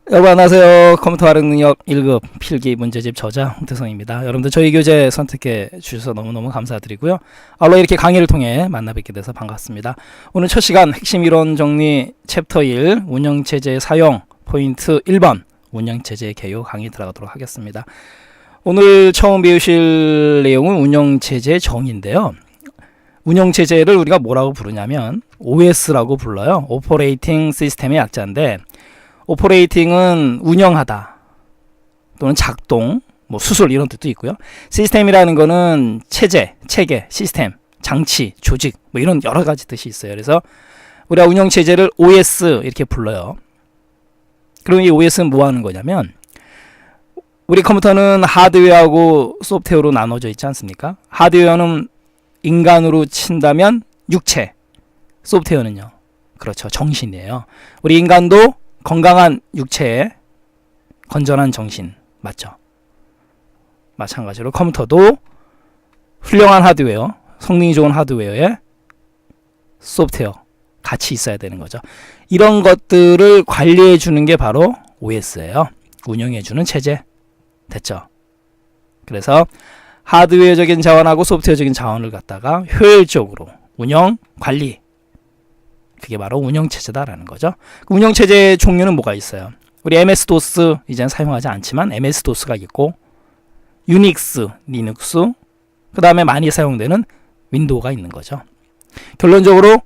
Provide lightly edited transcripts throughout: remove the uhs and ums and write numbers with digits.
여러분 안녕하세요. 컴퓨터 활용 능력 1급 필기 문제집 저자 홍태성입니다. 여러분들 저희 교재 선택해 주셔서 너무너무 감사드리고요. 아울러 이렇게 강의를 통해 만나 뵙게 돼서 반갑습니다. 오늘 첫 시간 핵심 이론 정리 챕터 1 운영체제 사용 포인트 1번 운영체제 개요 강의 들어가도록 하겠습니다. 오늘 처음 배우실 내용은 운영체제 정의인데요. 운영체제를 우리가 뭐라고 부르냐면 OS라고 불러요. 오퍼레이팅 시스템의 약자인데 오퍼레이팅은 운영하다 또는 작동, 수술 이런 뜻도 있고요. 시스템이라는 거는 체제, 체계, 시스템, 장치, 조직 이런 여러 가지 뜻이 있어요. 그래서 우리가 운영체제를 OS 이렇게 불러요. 그럼 이 OS는 뭐 하는 거냐면 우리 컴퓨터는 하드웨어하고 소프트웨어로 나눠져 있지 않습니까? 하드웨어는 인간으로 친다면 육체, 소프트웨어는요. 그렇죠. 정신이에요. 우리 인간도 건강한 육체에 건전한 정신 맞죠? 마찬가지로 컴퓨터도 훌륭한 하드웨어, 성능이 좋은 하드웨어에 소프트웨어 같이 있어야 되는 거죠. 이런 것들을 관리해 주는 게 바로 OS예요. 운영해 주는 체제. 됐죠? 그래서 하드웨어적인 자원하고 소프트웨어적인 자원을 갖다가 효율적으로 운영, 관리 그게 바로 운영체제다라는 거죠. 운영체제의 종류는 뭐가 있어요? 우리 MS-DOS 이제는 사용하지 않지만 MS-DOS가 있고 유닉스, 리눅스 그 다음에 많이 사용되는 윈도우가 있는 거죠. 결론적으로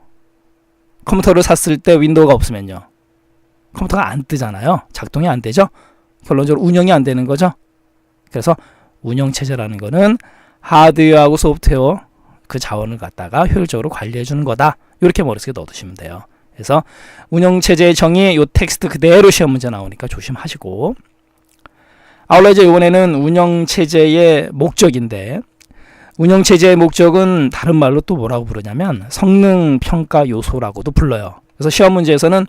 컴퓨터를 샀을 때 윈도우가 없으면요 컴퓨터가 안 뜨잖아요. 작동이 안 되죠. 결론적으로 운영이 안 되는 거죠. 그래서 운영체제라는 거는 하드웨어하고 소프트웨어 그 자원을 갖다가 효율적으로 관리해 주는 거다. 이렇게 머릿속에 넣어두시면 돼요. 그래서 운영체제의 정의 요 텍스트 그대로 시험 문제 나오니까 조심하시고 아울러 이제 이번에는 운영체제의 목적인데 운영체제의 목적은 다른 말로 또 뭐라고 부르냐면 성능평가 요소라고도 불러요. 그래서 시험 문제에서는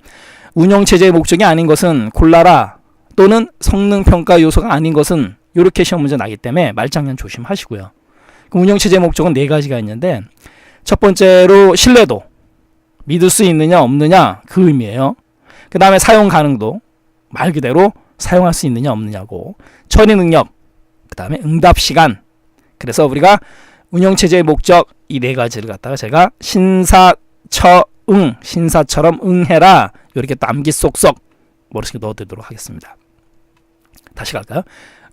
운영체제의 목적이 아닌 것은 골라라 또는 성능평가 요소가 아닌 것은 이렇게 시험 문제 나기 때문에 말장난 조심하시고요. 운영체제의 목적은 네 가지가 있는데 첫 번째로 신뢰도 믿을 수 있느냐 없느냐 그 의미예요. 그 다음에 사용 가능도 말 그대로 사용할 수 있느냐 없느냐고 처리 능력 그 다음에 응답 시간 그래서 우리가 운영체제의 목적 이 네 가지를 갖다가 제가 신사처응 신사처럼 응해라 이렇게 또 암기 쏙쏙 머릿속에 넣어두도록 하겠습니다. 다시 갈까요?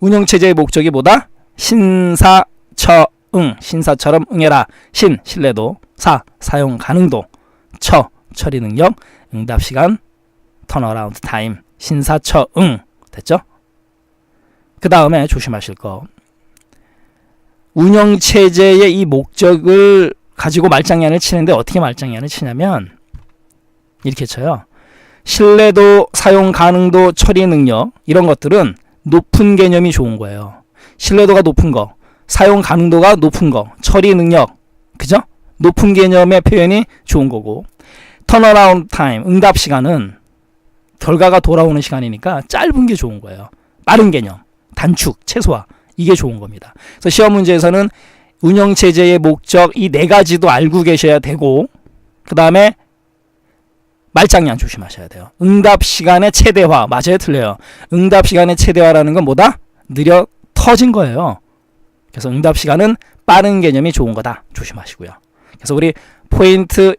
운영체제의 목적이 뭐다? 신사처응 신사처럼 응해라 신 신뢰도 사 사용 가능도 처 처리 능력 응답 시간 턴어라운드 타임 신사처응 됐죠? 그 다음에 조심하실 거 운영체제의 이 목적을 가지고 말장난을 치는데 어떻게 말장난을 치냐면 이렇게 쳐요. 신뢰도 사용 가능도 처리 능력 이런 것들은 높은 개념이 좋은 거예요. 신뢰도가 높은 거 사용 가능도가 높은 거 처리 능력 그죠? 높은 개념의 표현이 좋은 거고 턴어라운드 타임 응답 시간은 결과가 돌아오는 시간이니까 짧은 게 좋은 거예요. 빠른 개념 단축 최소화 이게 좋은 겁니다. 그래서 시험 문제에서는 운영체제의 목적 이 네 가지도 알고 계셔야 되고 그 다음에 말장난 조심하셔야 돼요. 응답 시간의 최대화 맞아요 틀려요? 응답 시간의 최대화라는 건 뭐다? 느려 터진 거예요. 그래서 응답 시간은 빠른 개념이 좋은 거다 조심하시고요. 그래서 우리 포인트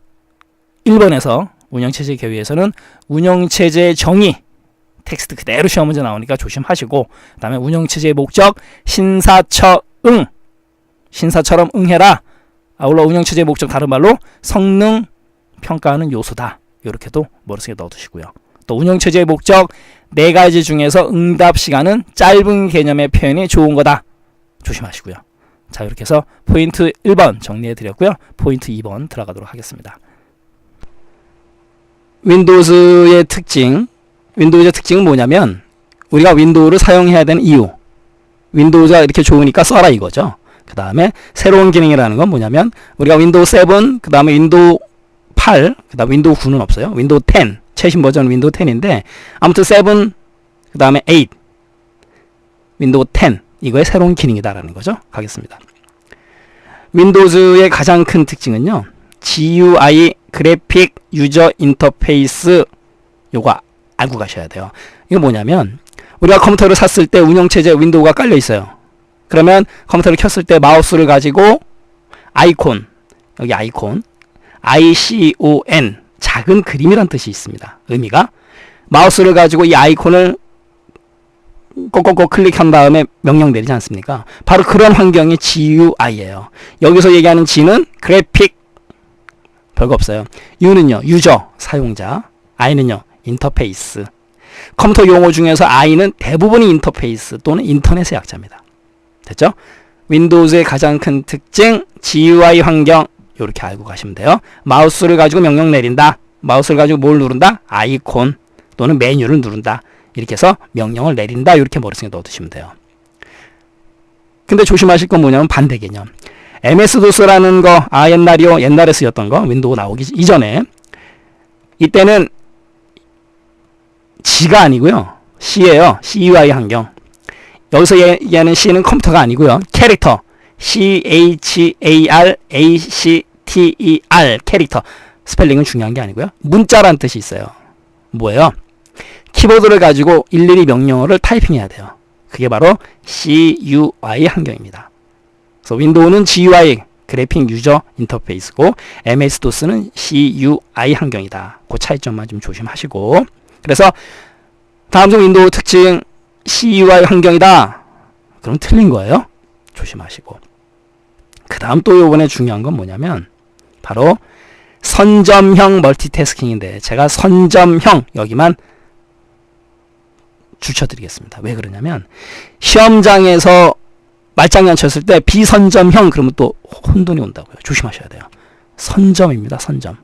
1번에서 운영체제 개요에서는 운영체제의 정의 텍스트 그대로 시험 문제 나오니까 조심하시고 그 다음에 운영체제의 목적 신사처응 신사처럼 응해라 아울러 운영체제의 목적 다른 말로 성능 평가하는 요소다 이렇게도 머릿속에 넣어두시고요. 또 운영체제의 목적 네 가지 중에서 응답 시간은 짧은 개념의 표현이 좋은 거다 조심하시고요. 자 이렇게 해서 포인트 1번 정리해드렸고요. 포인트 2번 들어가도록 하겠습니다. 윈도우즈의 특징 윈도우즈의 특징은 뭐냐면 우리가 윈도우를 사용해야 되는 이유 윈도우즈가 이렇게 좋으니까 써라 이거죠. 그 다음에 새로운 기능이라는 건 뭐냐면 우리가 윈도우 7 그 다음에 윈도우 8 그 다음 윈도우 9는 없어요. 윈도우 10 최신 버전 윈도우 10인데 아무튼 7 그 다음에 8 윈도우 10 이거의 새로운 기능이다라는 거죠. 가겠습니다. 윈도우즈의 가장 큰 특징은요. GUI 그래픽 유저 인터페이스 요거 알고 가셔야 돼요. 이거 뭐냐면 우리가 컴퓨터를 샀을 때 운영체제 윈도우가 깔려 있어요. 그러면 컴퓨터를 켰을 때 마우스를 가지고 아이콘, 여기 아이콘, ICON, 작은 그림이란 뜻이 있습니다. 의미가 마우스를 가지고 이 아이콘을 꼭꼭꼭 클릭한 다음에 명령 내리지 않습니까? 바로 그런 환경이 GUI예요. 여기서 얘기하는 G는 그래픽, 별거 없어요. U는요, 유저, 사용자, I는요, 인터페이스. 컴퓨터 용어 중에서 I는 대부분이 인터페이스 또는 인터넷의 약자입니다. 됐죠? 윈도우즈의 가장 큰 특징, GUI 환경, 이렇게 알고 가시면 돼요. 마우스를 가지고 명령 내린다. 마우스를 가지고 뭘 누른다? 아이콘 또는 메뉴를 누른다. 이렇게 해서 명령을 내린다. 이렇게 머릿속에 넣어두시면 돼요. 근데 조심하실 건 뭐냐면 반대 개념. MS-DOS라는 거, 옛날이요. 옛날에 쓰였던 거, 윈도우 나오기 이전에. 이때는 G가 아니고요. C예요. CUI 환경. 여기서 얘기하는 C는 컴퓨터가 아니고요. 캐릭터. CHARACTER. 캐릭터. 스펠링은 중요한 게 아니고요. 문자란 뜻이 있어요. 뭐예요? 키보드를 가지고 일일이 명령어를 타이핑해야 돼요. 그게 바로 CUI 환경입니다. 그래서 윈도우는 GUI, 그래픽 유저 인터페이스고 MS-DOS는 CUI 환경이다. 그 차이점만 좀 조심하시고. 그래서 다음 중 윈도우 특징 CUI 환경이다. 그럼 틀린 거예요. 조심하시고. 그 다음 또 요번에 중요한 건 뭐냐면 바로 선점형 멀티태스킹인데 제가 선점형 여기만 줄쳐드리겠습니다. 왜 그러냐면 시험장에서 말장난 쳤을 때 비선점형 그러면 또 혼돈이 온다고요. 조심하셔야 돼요. 선점입니다. 선점.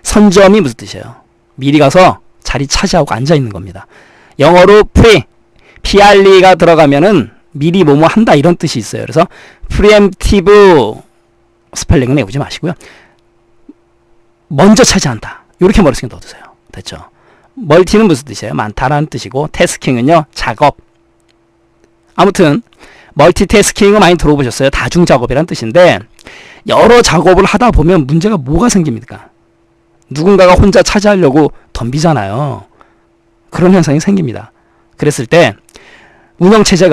선점이 무슨 뜻이에요? 미리 가서 자리 차지하고 앉아있는 겁니다. 영어로 PRE가 들어가면은 미리 뭐뭐 한다 이런 뜻이 있어요. 그래서 preemptive 스펠링은 외우지 마시고요. 먼저 차지한다. 이렇게 머릿속에 넣어두세요. 됐죠? 멀티는 무슨 뜻이에요? 많다라는 뜻이고 태스킹은요. 작업. 아무튼 멀티태스킹은 많이 들어보셨어요. 다중작업이라는 뜻인데 여러 작업을 하다 보면 문제가 뭐가 생깁니까? 누군가가 혼자 차지하려고 덤비잖아요. 그런 현상이 생깁니다. 그랬을 때 운영체제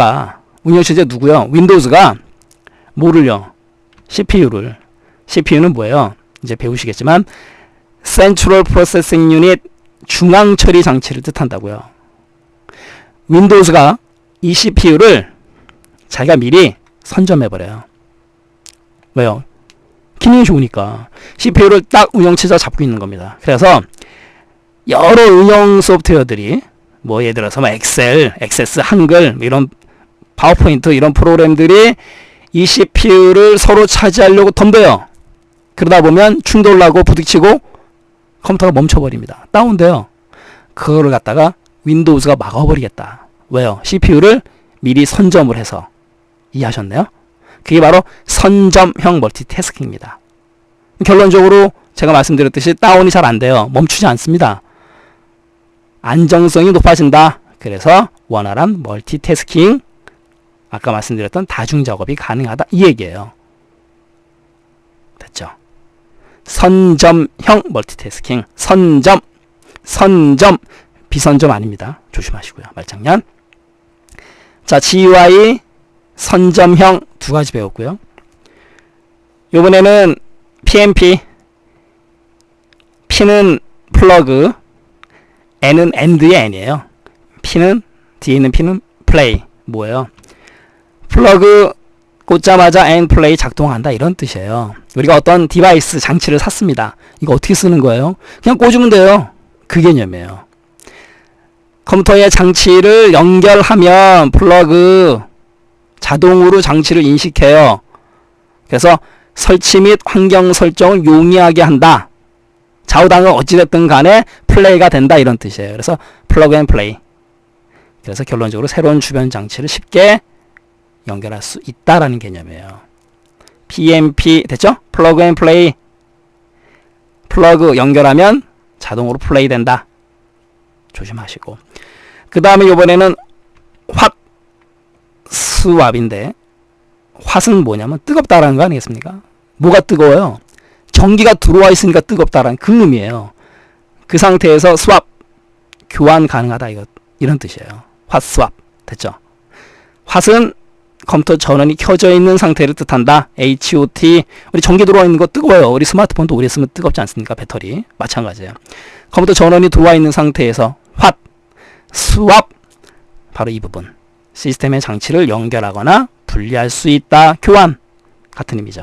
누구요? 윈도우즈가 뭐를요? CPU는 뭐예요? 이제 배우시겠지만 Central Processing Unit, 중앙 처리 장치를 뜻한다고요. 윈도우즈가 이 CPU를 자기가 미리 선점해버려요. 왜요? 기능이 좋으니까. CPU를 딱 운영체제가 잡고 있는 겁니다. 그래서 여러 응용 소프트웨어들이 뭐 예를 들어서 엑셀, 액세스, 한글 이런 파워포인트 이런 프로그램들이 이 CPU를 서로 차지하려고 덤벼요. 그러다 보면 충돌나고 부딪히고 컴퓨터가 멈춰버립니다. 다운돼요. 그거를 갖다가 윈도우즈가 막아버리겠다. 왜요? CPU를 미리 선점을 해서. 이해하셨나요? 그게 바로 선점형 멀티태스킹입니다. 결론적으로 제가 말씀드렸듯이 다운이 잘 안 돼요. 멈추지 않습니다. 안정성이 높아진다. 그래서 원활한 멀티태스킹, 아까 말씀드렸던 다중작업이 가능하다. 이 얘기예요. 됐죠? 선점형 멀티태스킹. 선점, 비선점 아닙니다. 조심하시고요. 말장난. 자, GUI, 선점형 두 가지 배웠고요. 이번에는 PMP. P는 플러그, N은 AND의 N이에요. P는, 뒤에 있는 P는 플레이. 뭐예요? 플러그 꽂자마자 N 플레이 작동한다 이런 뜻이에요. 우리가 어떤 디바이스 장치를 샀습니다. 이거 어떻게 쓰는 거예요? 그냥 꽂으면 돼요. 그 개념이에요. 컴퓨터에 장치를 연결하면 플러그 자동으로 장치를 인식해요. 그래서 설치 및 환경 설정을 용이하게 한다. 좌우당은 어찌됐든 간에 플레이가 된다 이런 뜻이에요. 그래서 플러그 앤 플레이. 그래서 결론적으로 새로운 주변 장치를 쉽게 연결할 수 있다라는 개념이에요. PMP 됐죠? 플러그 앤 플레이. 플러그 연결하면 자동으로 플레이 된다. 조심하시고. 그 다음에 이번에는 홑 스왑인데 홑은 뭐냐면 뜨겁다라는 거 아니겠습니까? 뭐가 뜨거워요? 전기가 들어와 있으니까 뜨겁다라는 그 의미예요. 그 상태에서 스왑 교환 가능하다 이런 뜻이에요. 홑 스왑 됐죠? 홑은 컴퓨터 전원이 켜져 있는 상태를 뜻한다. HOT. 우리 전기 들어와 있는 거 뜨거워요. 우리 스마트폰도 오래 쓰면 뜨겁지 않습니까? 배터리 마찬가지예요. 컴퓨터 전원이 들어와 있는 상태에서 홑 스왑 바로 이 부분. 시스템의 장치를 연결하거나 분리할 수 있다. 교환 같은 의미죠.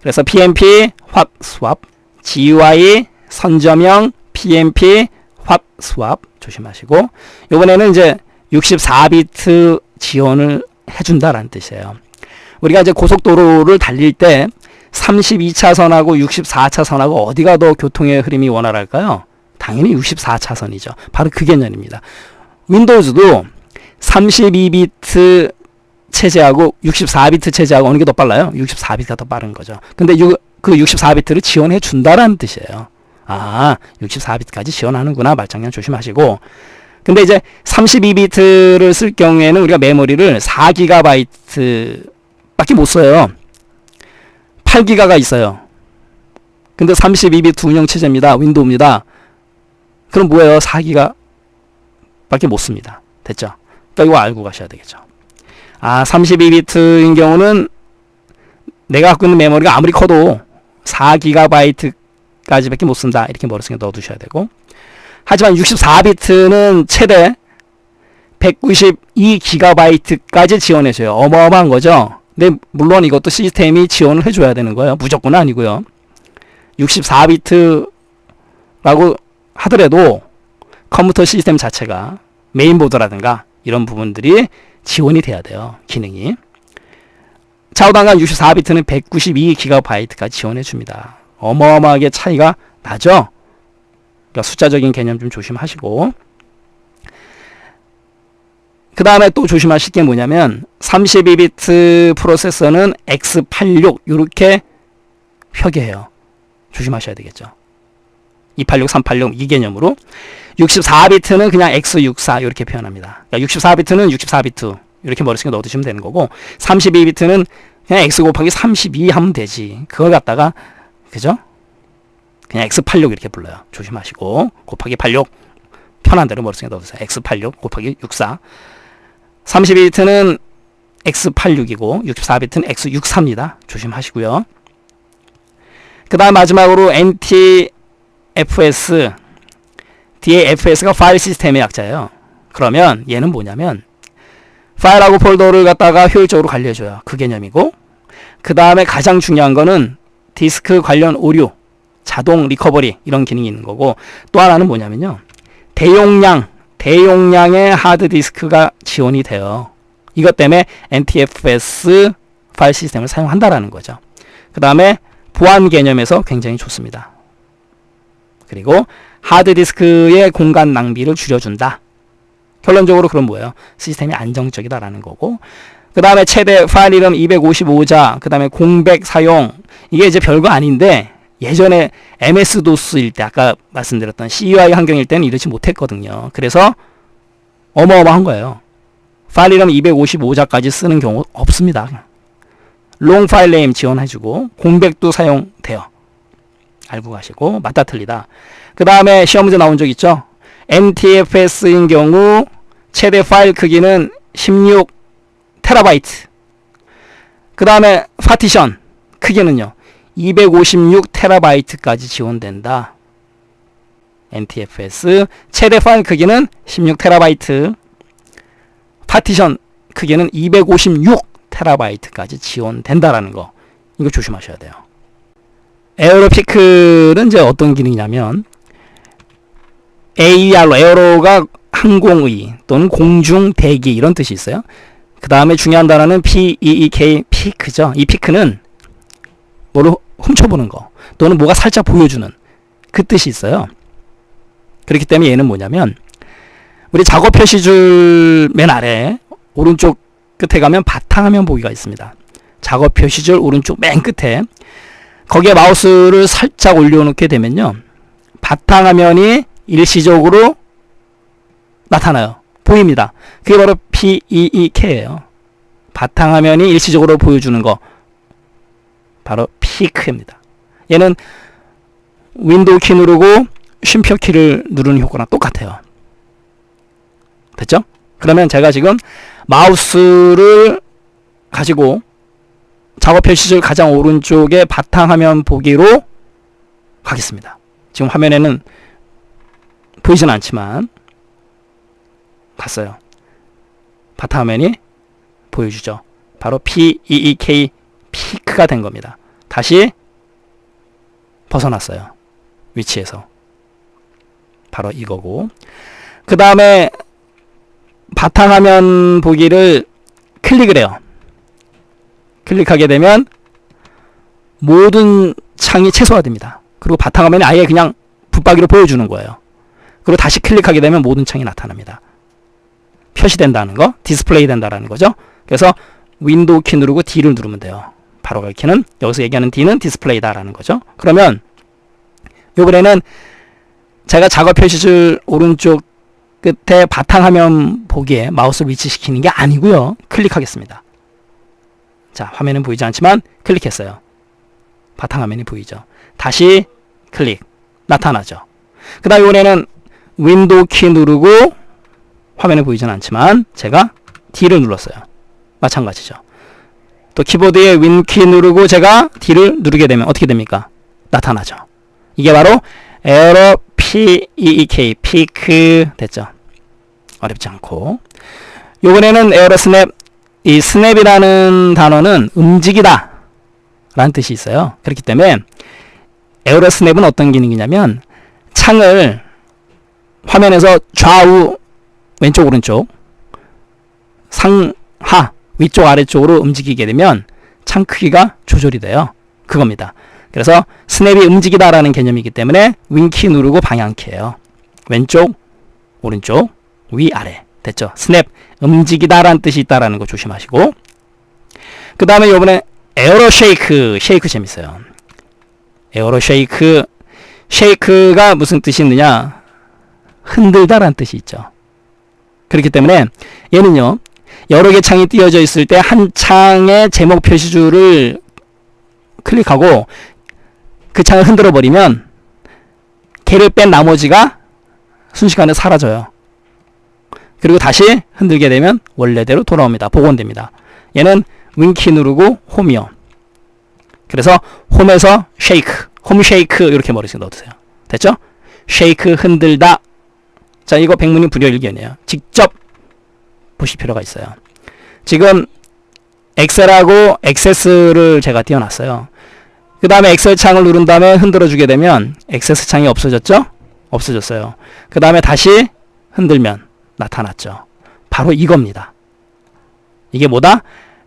그래서 PMP 홑 스왑, GUI 선점형 PMP 홑 스왑 조심하시고, 이번에는 이제 64비트 지원을 해준다라는 뜻이에요. 우리가 이제 고속도로를 달릴 때 32차선하고 64차선하고 어디가 더 교통의 흐름이 원활할까요? 당연히 64차선이죠. 바로 그 개념입니다. 윈도우즈도 32비트 체제하고 64비트 체제하고 어느 게 더 빨라요? 64비트가 더 빠른 거죠. 근데 그 64비트를 지원해 준다라는 뜻이에요. 아, 64비트까지 지원하는구나. 말장난 조심하시고. 근데 이제 32비트를 쓸 경우에는 우리가 메모리를 4GB 밖에 못 써요. 8기가가 있어요. 근데 32비트 운영체제입니다. 윈도우입니다. 그럼 뭐예요? 4기가 밖에 못 씁니다. 됐죠? 그러니까 이거 알고 가셔야 되겠죠. 아, 32비트인 경우는 내가 갖고 있는 메모리가 아무리 커도 4GB 까지밖에 못 쓴다. 이렇게 머릿속에 넣어두셔야 되고, 하지만 64비트는 최대 192GB까지 지원해줘요. 어마어마한 거죠. 근데 물론 이것도 시스템이 지원을 해줘야 되는 거예요. 무조건은 아니고요. 64비트라고 하더라도 컴퓨터 시스템 자체가 메인보드라든가 이런 부분들이 지원이 돼야 돼요. 기능이. 좌우단간 64비트는 192GB까지 지원해 줍니다. 어마어마하게 차이가 나죠. 그러니까 숫자적인 개념 좀 조심하시고, 그 다음에 또 조심하실 게 뭐냐면 32비트 프로세서는 X86 이렇게 표기해요. 조심하셔야 되겠죠. 286, 386 이 개념으로. 64비트는 그냥 X64 이렇게 표현합니다. 그러니까 64비트는 64비트 이렇게 머릿속에 넣어두시면 되는 거고, 32비트는 그냥 X 곱하기 32 하면 되지. 그걸 갖다가 그죠? 그냥 X86 이렇게 불러요. 조심하시고, 곱하기 86 편한 대로 머릿속에 넣어두세요. X86 곱하기 64. 32비트는 X86이고 64비트는 X64입니다. 조심하시고요. 그 다음 마지막으로 NTFS. 뒤에 FS가 파일 시스템의 약자예요. 그러면 얘는 뭐냐면 파일하고 폴더를 갖다가 효율적으로 관리해줘요. 그 개념이고, 그 다음에 가장 중요한 거는 디스크 관련 오류, 자동 리커버리 이런 기능이 있는 거고, 또 하나는 뭐냐면요, 대용량의 하드디스크가 지원이 돼요. 이것 때문에 NTFS 파일 시스템을 사용한다라는 거죠. 그 다음에 보안 개념에서 굉장히 좋습니다. 그리고 하드디스크의 공간 낭비를 줄여준다. 결론적으로 그건 뭐예요? 시스템이 안정적이다라는 거고, 그 다음에 최대 파일 이름 255자, 그 다음에 공백 사용, 이게 이제 별거 아닌데 예전에 MS-DOS일 때, 아까 말씀드렸던 CUI 환경일 때는 이러지 못했거든요. 그래서 어마어마한 거예요. 파일 이름 255자까지 쓰는 경우 없습니다. 롱 파일 네임 지원해주고 공백도 사용돼요. 알고 가시고, 맞다 틀리다. 그 다음에 시험 문제 나온 적 있죠? NTFS인 경우 최대 파일 크기는 16TB. 그 다음에 파티션 크기는요 256TB까지 지원된다. NTFS 최대 파일 크기는 16TB, 파티션 크기는 256TB까지 지원된다라는 거, 이거 조심하셔야 돼요. 에어로피크는 이제 어떤 기능이냐면, AER로, 에어로가 항공의 또는 공중 대기 이런 뜻이 있어요. 그 다음에 중요한 단어는 PEEK, 피크죠. 이 피크는 뭐를 훔쳐보는 거 또는 뭐가 살짝 보여주는 그 뜻이 있어요. 그렇기 때문에 얘는 뭐냐면, 우리 작업 표시줄 맨 아래 오른쪽 끝에 가면 바탕화면 보기가 있습니다. 작업 표시줄 오른쪽 맨 끝에, 거기에 마우스를 살짝 올려놓게 되면요, 바탕화면이 일시적으로 나타나요. 보입니다. 그게 바로 PEEK예요. 바탕화면이 일시적으로 보여주는 거, 바로 피크입니다. 얘는 윈도우 키 누르고 쉼표 키를 누르는 효과랑 똑같아요. 됐죠? 그러면 제가 지금 마우스를 가지고 작업 표시줄 가장 오른쪽에 바탕화면 보기로 가겠습니다. 지금 화면에는 보이진 않지만 갔어요. 바탕화면이 보여주죠. 바로 PEEK 피크가 된 겁니다. 다시 벗어났어요. 위치에서. 바로 이거고. 그 다음에 바탕화면 보기를 클릭을 해요. 클릭하게 되면 모든 창이 최소화됩니다. 그리고 바탕화면이 아예 그냥 붙박이로 보여주는 거예요. 그리고 다시 클릭하게 되면 모든 창이 나타납니다. 표시된다는 거, 디스플레이 된다는 거죠. 그래서 윈도우 키 누르고 D를 누르면 돼요. 바로 갈 키는, 여기서 얘기하는 D는 디스플레이다라는 거죠. 그러면 이번에는 제가 작업 표시줄 오른쪽 끝에 바탕화면 보기에 마우스를 위치시키는 게 아니고요. 클릭하겠습니다. 자, 화면은 보이지 않지만 클릭했어요. 바탕화면이 보이죠. 다시 클릭, 나타나죠. 그 다음 이번에는 윈도우 키 누르고 화면에 보이진 않지만 제가 D를 눌렀어요. 마찬가지죠. 또 키보드에 윈 키 누르고 제가 D를 누르게 되면 어떻게 됩니까? 나타나죠. 이게 바로 에러 PEEK 피크 됐죠. 어렵지 않고. 요번에는 에러 스냅. 이 스냅이라는 단어는 움직이다 라는 뜻이 있어요. 그렇기 때문에 에러 스냅은 어떤 기능이냐면 창을 화면에서 좌우 왼쪽 오른쪽 상하 위쪽 아래쪽으로 움직이게 되면 창 크기가 조절이 돼요. 그겁니다. 그래서 스냅이 움직이다 라는 개념이기 때문에 윈키 누르고 방향키예요. 왼쪽 오른쪽 위아래 됐죠. 스냅 움직이다 라는 뜻이 있다라는 거 조심하시고, 그 다음에 요번에 에어로 쉐이크. 쉐이크 재밌어요. 에어로 쉐이크. 쉐이크가 무슨 뜻이 있느냐, 흔들다 라는 뜻이 있죠. 그렇기 때문에 얘는요, 여러 개 창이 띄어져 있을 때 한 창의 제목 표시줄을 클릭하고 그 창을 흔들어 버리면 걔를 뺀 나머지가 순식간에 사라져요. 그리고 다시 흔들게 되면 원래대로 돌아옵니다. 복원됩니다. 얘는 윈키 누르고 홈이요. 그래서 홈에서 쉐이크, 홈 쉐이크 이렇게 머릿속에 넣어두세요. 됐죠? 쉐이크 흔들다. 자, 이거 백문이 불여일견이에요. 직접 보실 필요가 있어요. 지금 엑셀하고 액세스를 제가 띄워놨어요. 그 다음에 엑셀 창을 누른 다음에 흔들어 주게 되면 액세스 창이 없어졌죠? 없어졌어요. 그 다음에 다시 흔들면 나타났죠. 바로 이겁니다. 이게 뭐다?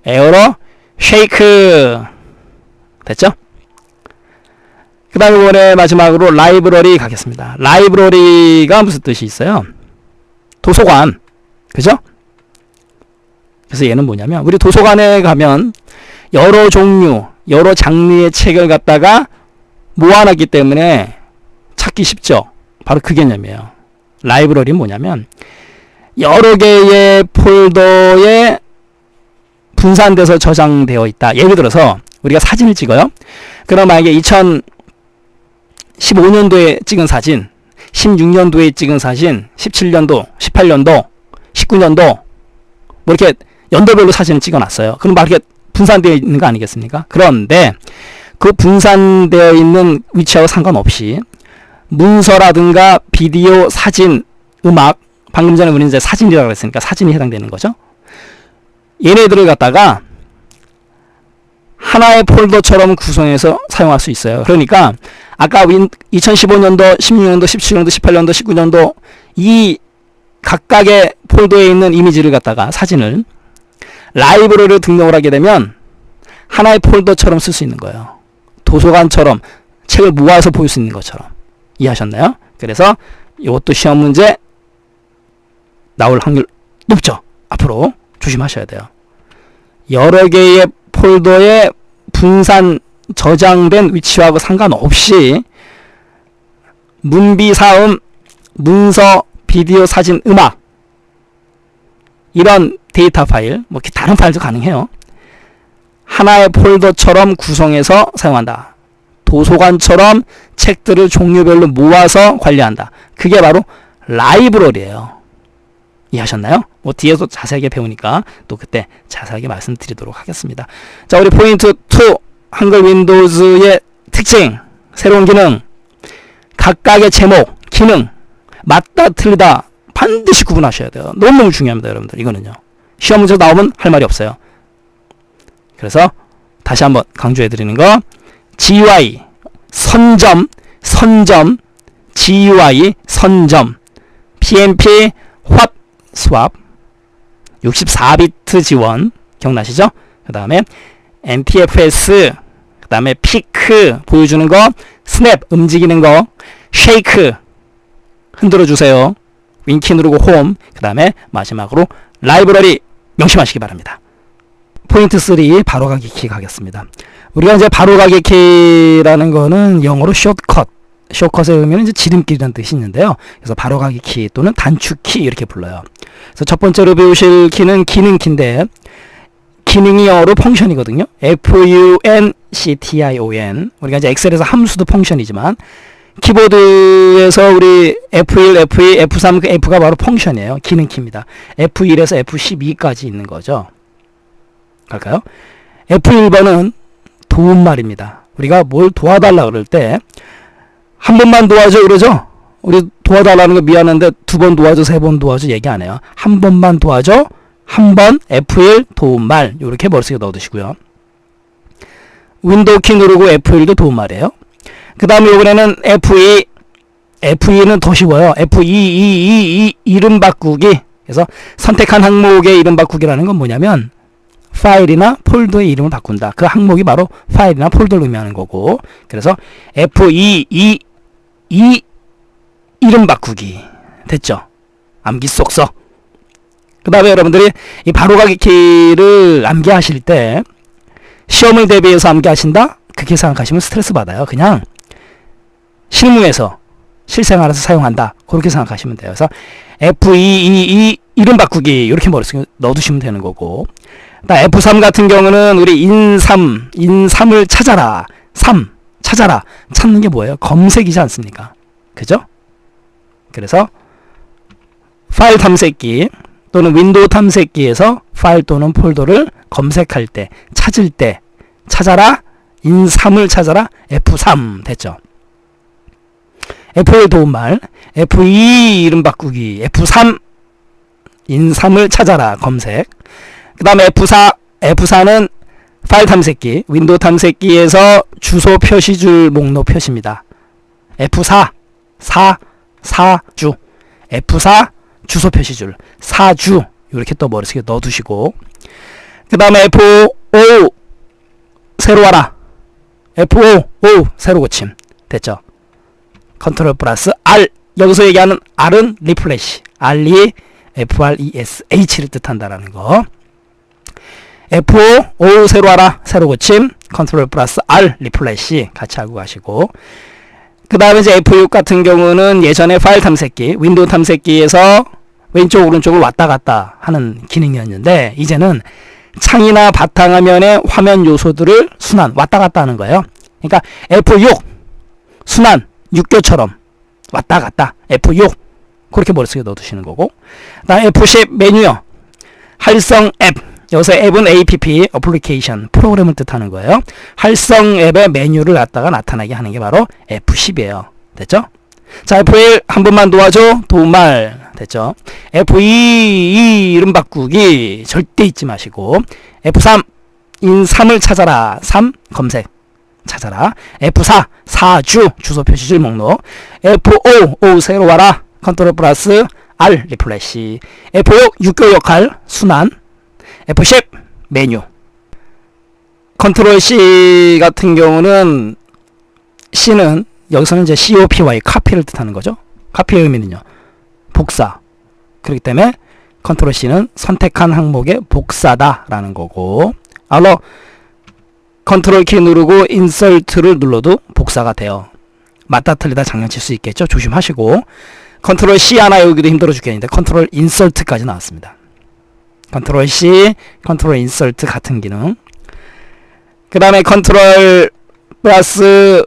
에어로 쉐이크. 됐죠? 그 다음에 이번에 마지막으로 라이브러리 가겠습니다. 라이브러리가 무슨 뜻이 있어요? 도서관. 그죠? 그래서 얘는 뭐냐면, 우리 도서관에 가면 여러 종류, 여러 장르의 책을 갖다가 모아놨기 때문에 찾기 쉽죠? 바로 그 개념이에요. 라이브러리는 뭐냐면, 여러 개의 폴더에 분산돼서 저장되어 있다. 예를 들어서 우리가 사진을 찍어요. 그럼 만약에 2015년도에 찍은 사진, 16년도에 찍은 사진, 17년도, 18년도, 19년도 뭐 이렇게 연도별로 사진을 찍어놨어요. 그럼 막 이렇게 분산되어 있는 거 아니겠습니까? 그런데 그 분산되어 있는 위치하고 상관없이 문서라든가 비디오, 사진, 음악, 방금 전에 우리는 이제 사진이라고 했으니까 사진이 해당되는 거죠. 얘네들을 갖다가 하나의 폴더처럼 구성해서 사용할 수 있어요. 그러니까 아까 2015년도, 16년도, 17년도, 18년도, 19년도 이 각각의 폴더에 있는 이미지를 갖다가 사진을 라이브러리로 등록을 하게 되면 하나의 폴더처럼 쓸 수 있는 거예요. 도서관처럼 책을 모아서 볼 수 있는 것처럼. 이해하셨나요? 그래서 이것도 시험 문제 나올 확률 높죠. 앞으로 조심하셔야 돼요. 여러 개의 폴더에 분산 저장된 위치하고 상관없이 문비사음, 문서, 비디오, 사진, 음악 이런 데이터 파일, 뭐 다른 파일도 가능해요. 하나의 폴더처럼 구성해서 사용한다. 도서관처럼 책들을 종류별로 모아서 관리한다. 그게 바로 라이브러리예요. 이해하셨나요? 뭐 뒤에서 자세하게 배우니까 또 그때 자세하게 말씀드리도록 하겠습니다. 자, 우리 포인트 2 한글 윈도우즈의 특징, 새로운 기능, 각각의 제목, 기능 맞다 틀리다 반드시 구분하셔야 돼요. 너무너무 중요합니다, 여러분들. 이거는요. 시험 문제 나오면 할 말이 없어요. 그래서 다시 한번 강조해 드리는 거, GUI 선점 GUI 선점 PMP 확 스왑 64비트 지원 기억나시죠? 그 다음에 NTFS, 그 다음에 피크 보여주는 거, 스냅 움직이는 거, 쉐이크 흔들어 주세요. 윙키 누르고 홈. 그 다음에 마지막으로 라이브러리 명심하시기 바랍니다. 포인트 3 바로가기 키 가겠습니다. 우리가 이제 바로가기 키라는 거는 영어로 숏컷의 의미는 이제 지름길이라는 뜻이 있는데요. 그래서 바로가기 키 또는 단축키 이렇게 불러요. 그래서 첫 번째로 배우실 키는 기능 키인데, 기능이 영어로 펑션이거든요. FUNCTION. 우리가 이제 엑셀에서 함수도 펑션이지만 키보드에서 우리 F1, F2, F3 그 F가 바로 펑션이에요. 기능 키입니다. F1에서 F12까지 있는 거죠. 갈까요? F1번은 도움말입니다. 우리가 뭘 도와달라 그럴 때 한 번만 도와줘 그러죠? 우리 도와달라는 거 미안한데 2번 도와줘, 3번 도와줘 얘기 안 해요. 한 번만 도와줘, 한 번 F1 도움말 이렇게 머릿속에 넣어두시고요. 윈도우 키 누르고 F1도 도움말이에요. 그 다음에 이번에는 F2는 더 쉬워요. F2 이름 바꾸기. 그래서 선택한 항목의 이름 바꾸기라는 건 뭐냐면 파일이나 폴더의 이름을 바꾼다. 그 항목이 바로 파일이나 폴더를 의미하는 거고, 그래서 F2 이름 바꾸기 됐죠? 암기 쏙 써. 그 다음에 여러분들이 이 바로가기 키를 암기하실 때 시험을 대비해서 암기하신다? 그렇게 생각하시면 스트레스 받아요. 그냥 실무에서 실생활에서 사용한다, 그렇게 생각하시면 돼요. 그래서 F2 이름 바꾸기 이렇게 머릿속에 넣어두시면 되는 거고, F3 같은 경우는 우리 인삼을 찾아라, 찾아라, 찾는 게 뭐예요? 검색이지 않습니까? 그죠? 그래서 파일 탐색기 또는 윈도우 탐색기에서 파일 또는 폴더를 검색할 때, 찾을 때 찾아라, 인삼을 찾아라, F3 됐죠? F1 도움말, F2 이름 바꾸기, F3 인삼을 찾아라 검색. 그 다음에 F4는 파일 탐색기, 윈도우 탐색기에서 주소 표시줄 목록 표시입니다. F4 4주, F4 주소 표시줄 4주 이렇게 또 머릿속에 넣어두시고, 그 다음에 F5 새로 와라, F5 새로 고침 됐죠? 컨트롤 플러스 R, 여기서 얘기하는 R은 리플레시, FRESH를 뜻한다라는 거. F5 새로 와라, 새로 고침, 컨트롤 플러스 R 리플레시 같이 하고 가시고, 그 다음에 이제 F6 같은 경우는 예전에 파일 탐색기, 윈도우 탐색기에서 왼쪽 오른쪽을 왔다 갔다 하는 기능이었는데, 이제는 창이나 바탕화면의 화면 요소들을 순환 왔다 갔다 하는 거예요. 그러니까 F6 순환 6교처럼 왔다 갔다, F6 그렇게 머릿속에 넣어두시는 거고, 다음 F10 메뉴요, 활성 앱, 여기서 앱은 APP, 어플리케이션, 프로그램을 뜻하는 거예요. 활성 앱의 메뉴를 갖다가 나타나게 하는 게 바로 F10이에요. 됐죠? 자, F1 한 번만 도와줘, 도움말 됐죠? F2 이름 바꾸기 절대 잊지 마시고, F3 인삼을 찾아라, 3 검색 찾아라, F4 4주 주소 표시줄 목록, F5 새로 와라, 컨트롤 플러스 R 리플레시, F6 6교 역할 순환, F10 메뉴. 컨트롤 C 같은 경우는 C는 여기서는 이제 COPY 카피를 뜻하는 거죠. 카피의 의미는요, 복사. 그렇기 때문에 컨트롤 C는 선택한 항목의 복사다라는 거고, 알로 컨트롤 키 누르고 인설트를 눌러도 복사가 돼요. 맞다 틀리다 장난칠 수 있겠죠. 조심하시고. 컨트롤 C 하나 외우기도 힘들어 죽겠는데 컨트롤 인설트까지 나왔습니다. 컨트롤 C, 컨트롤 인설트 같은 기능. 그 다음에 컨트롤 플러스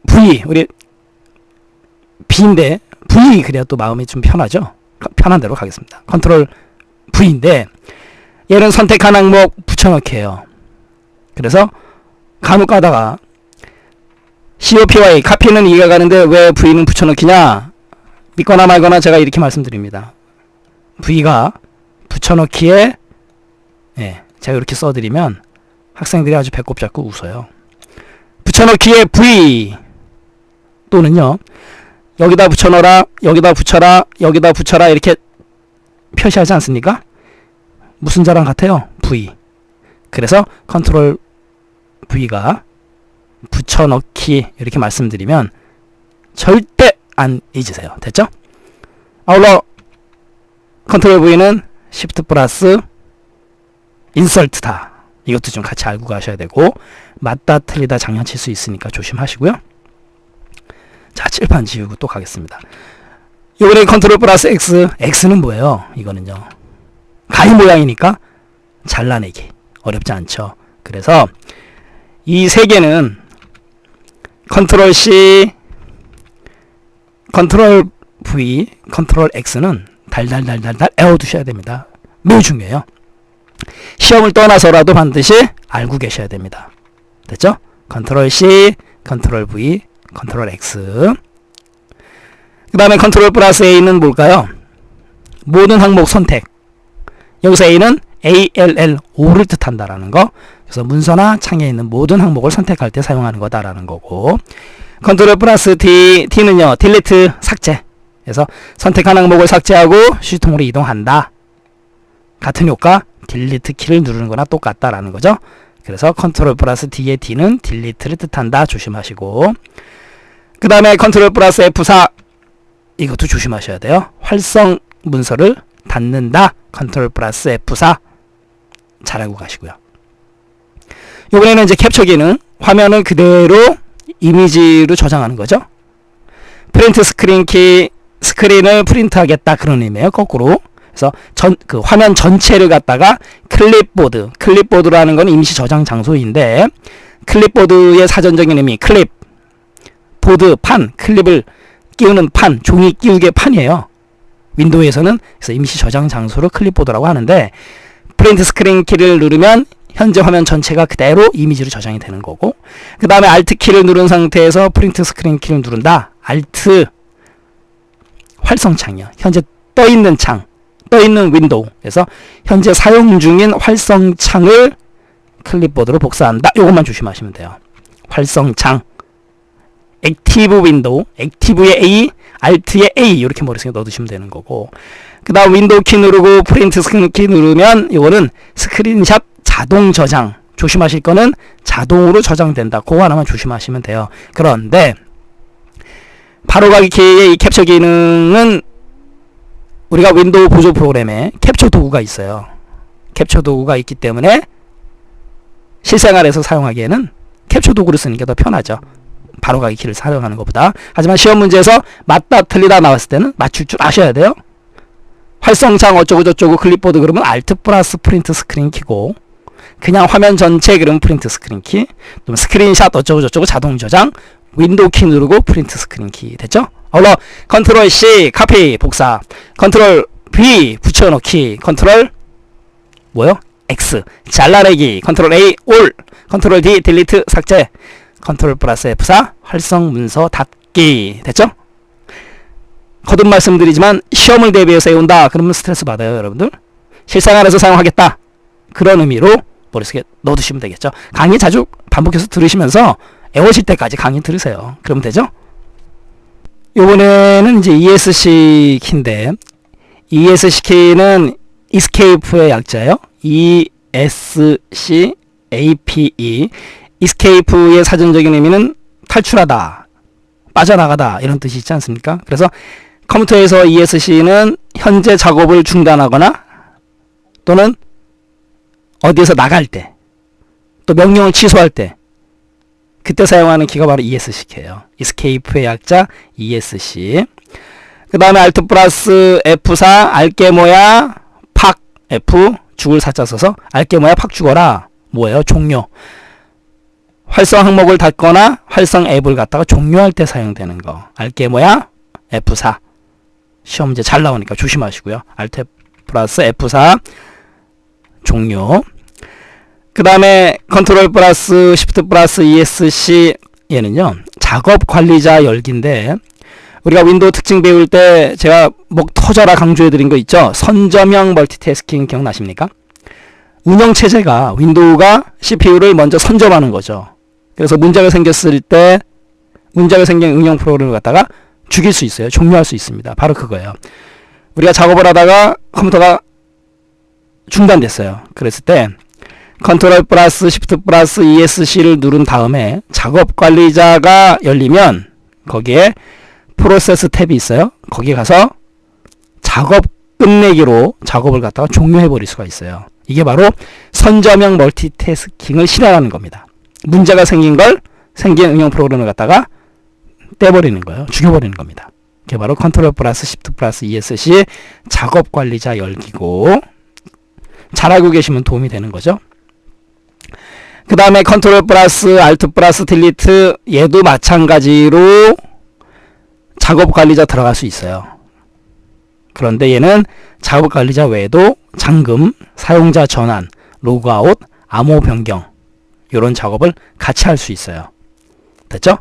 V, 우리 B인데 V 그래야 또 마음이 좀 편하죠. 편한 대로 가겠습니다. 컨트롤 V인데 얘는 선택한 항목 붙여넣기예요. 그래서 간혹 가다가 COPY 카피는 이해가 가는데 왜 V는 붙여넣기냐? 믿거나 말거나 제가 이렇게 말씀드립니다. V가 붙여넣기에 제가 이렇게 써드리면 학생들이 아주 배꼽 잡고 웃어요. 붙여넣기에 V 또는요 여기다 붙여넣어라, 여기다 붙여라, 여기다 붙여라 이렇게 표시하지 않습니까? 무슨 자랑 같아요? V. 그래서 컨트롤 V가 붙여넣기 이렇게 말씀드리면 절대 안 잊으세요. 됐죠? 아울러 컨트롤 V는 Shift 플러스 인설트다. 이것도 좀 같이 알고 가셔야 되고 맞다 틀리다 장난칠 수 있으니까 조심하시고요. 자, 칠판 지우고 또 가겠습니다. 이번에 컨트롤 플러스 X. X는 뭐예요? 이거는요 가위 모양이니까 잘라내기 어렵지 않죠. 그래서 이 세 개는 컨트롤 C, 컨트롤 V, 컨트롤 X는 달달달달달 외워두셔야 됩니다. 매우 중요해요. 시험을 떠나서라도 반드시 알고 계셔야 됩니다. 됐죠? 컨트롤 C, 컨트롤 V, 컨트롤 X. 그 다음에 컨트롤 플러스 A는 뭘까요? 모든 항목 선택. 여기서 A는 ALL5를 뜻한다라는 거. 그래서 문서나 창에 있는 모든 항목을 선택할 때 사용하는 거다라는 거고, 컨트롤 플러스 D, T는요 딜리트 삭제. 그래서 선택한 항목을 삭제하고 휴지통으로 이동한다. 같은 효과 딜리트 키를 누르는 거나 똑같다라는 거죠. 그래서 컨트롤 플러스 D의 D는 딜리트를 뜻한다. 조심하시고, 그 다음에 컨트롤 플러스 F4 이것도 조심하셔야 돼요. 활성 문서를 닫는다. 컨트롤 플러스 F4 잘 알고 가시고요. 이번에는 이제 캡처 기능, 화면을 그대로 이미지로 저장하는 거죠. 프린트 스크린 키, 스크린을 프린트하겠다 그런 의미예요. 거꾸로. 그래서 그 화면 전체를 갖다가 클립보드, 클립보드라는 건 임시 저장 장소인데 클립보드의 사전적인 의미, 클립, 보드, 판, 클립을 끼우는 판, 종이 끼우개 판이에요. 윈도우에서는 그래서 임시 저장 장소를 클립보드라고 하는데, 프린트 스크린 키를 누르면 현재 화면 전체가 그대로 이미지로 저장이 되는 거고, 그 다음에 Alt 키를 누른 상태에서 프린트 스크린 키를 누른다. Alt 활성창이요. 현재 떠있는 창, 떠있는 윈도우. 그래서 현재 사용 중인 활성창을 클립보드로 복사한다. 요것만 조심하시면 돼요. 활성창, 액티브 윈도우, 액티브의 A, Alt의 A 이렇게 머릿속에 넣어두시면 되는 거고, 그 다음 윈도우 키 누르고 프린트 스크린 키 누르면 이거는 스크린샷 자동 저장. 조심하실 거는 자동으로 저장된다. 그거 하나만 조심하시면 돼요. 그런데 바로가기 키의 이 캡처 기능은 우리가 윈도우 보조 프로그램에 캡처 도구가 있어요. 캡처 도구가 있기 때문에 실생활에서 사용하기에는 캡처 도구를 쓰는 게 더 편하죠. 바로가기 키를 사용하는 것보다. 하지만 시험 문제에서 맞다 틀리다 나왔을 때는 맞출 줄 아셔야 돼요. 활성창 어쩌고 저쩌고 클립보드 그러면 Alt 플러스 프린트 스크린 키고, 그냥 화면 전체 그러면 프린트 스크린 키, 또 스크린샷 어쩌고 저쩌고 자동 저장, 윈도우 키 누르고 프린트 스크린 키. 됐죠? 아울러 컨트롤 C 카피 복사, 컨트롤 V 붙여넣기, 컨트롤 뭐요? X 잘라내기, 컨트롤 A 올, 컨트롤 D 딜리트 삭제, 컨트롤 플러스 F4 활성 문서 닫기. 됐죠? 거듭 말씀드리지만 시험을 대비해서 해온다 그러면 스트레스 받아요. 여러분들 실생활에서 사용하겠다 그런 의미로 머릿속에 넣어두시면 되겠죠. 강의 자주 반복해서 들으시면서 애워질 때까지 강의 들으세요. 그러면 되죠? 요번에는 이제 ESC 키인데, ESC 키는 escape의 약자예요. ESC APE. escape의 사전적인 의미는 탈출하다, 빠져나가다 이런 뜻이 있지 않습니까? 그래서 컴퓨터에서 ESC는 현재 작업을 중단하거나 또는 어디에서 나갈 때, 또 명령을 취소할 때, 그때 사용하는 키가 바로 ESC 키예요. escape의 약자 ESC. 그 다음에 Alt 플러스 F4 알게모야 팍 F 죽을 사자 써서 알게모야 팍 죽어라. 뭐예요? 종료. 활성 항목을 닫거나 활성 앱을 갖다가 종료할 때 사용되는 거. 알게모야 F4. 시험 문제 잘 나오니까 조심하시고요. Alt 플러스 F4 종료. 그 다음에 컨트롤 플러스 Shift 플러스 ESC 얘는요 작업 관리자 열기인데, 우리가 윈도우 특징 배울 때 제가 목 터져라 강조해 드린 거 있죠. 선점형 멀티태스킹 기억나십니까? 운영체제가 윈도우가 CPU를 먼저 선점하는 거죠. 그래서 문제가 생겼을 때 문제가 생긴 응용 프로그램을 갖다가 죽일 수 있어요. 종료할 수 있습니다. 바로 그거예요. 우리가 작업을 하다가 컴퓨터가 중단됐어요. 그랬을 때 컨트롤 플러스 Shift 플러스 ESC를 누른 다음에 작업 관리자가 열리면 거기에 프로세스 탭이 있어요. 거기 가서 작업 끝내기로 작업을 갖다가 종료해 버릴 수가 있어요. 이게 바로 선점형 멀티태스킹을 실현하는 겁니다. 문제가 생긴 응용 프로그램을 갖다가 떼버리는 거예요. 죽여버리는 겁니다. 이게 바로 컨트롤 플러스 Shift 플러스 ESC 작업 관리자 열기고, 잘 알고 계시면 도움이 되는 거죠. 그 다음에 컨트롤 플러스 Alt 플러스 딜리트, 얘도 마찬가지로 작업 관리자 들어갈 수 있어요. 그런데 얘는 작업 관리자 외에도 잠금, 사용자 전환, 로그아웃, 암호 변경 이런 작업을 같이 할 수 있어요. 됐죠?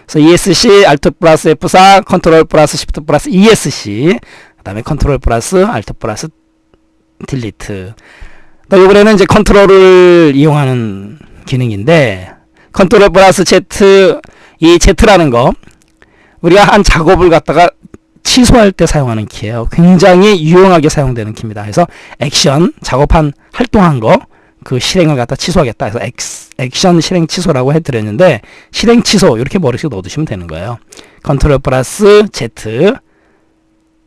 그래서 ESC, Alt 플러스 F4, 컨트롤 플러스 Shift 플러스 ESC, 그 다음에 컨트롤 플러스 Alt 플러스 딜리트. 이번에는 이제 컨트롤을 이용하는 기능인데, 컨트롤 플러스 Z, 이 Z라는 거 우리가 한 작업을 갖다가 취소할 때 사용하는 키예요. 굉장히 유용하게 사용되는 키입니다. 그래서 액션, 작업한 활동한 거 그 실행을 갖다 취소하겠다. 그래서 액션 실행 취소라고 해드렸는데, 실행 취소 이렇게 머릿속에 넣어두시면 되는 거예요. 컨트롤 플러스 Z.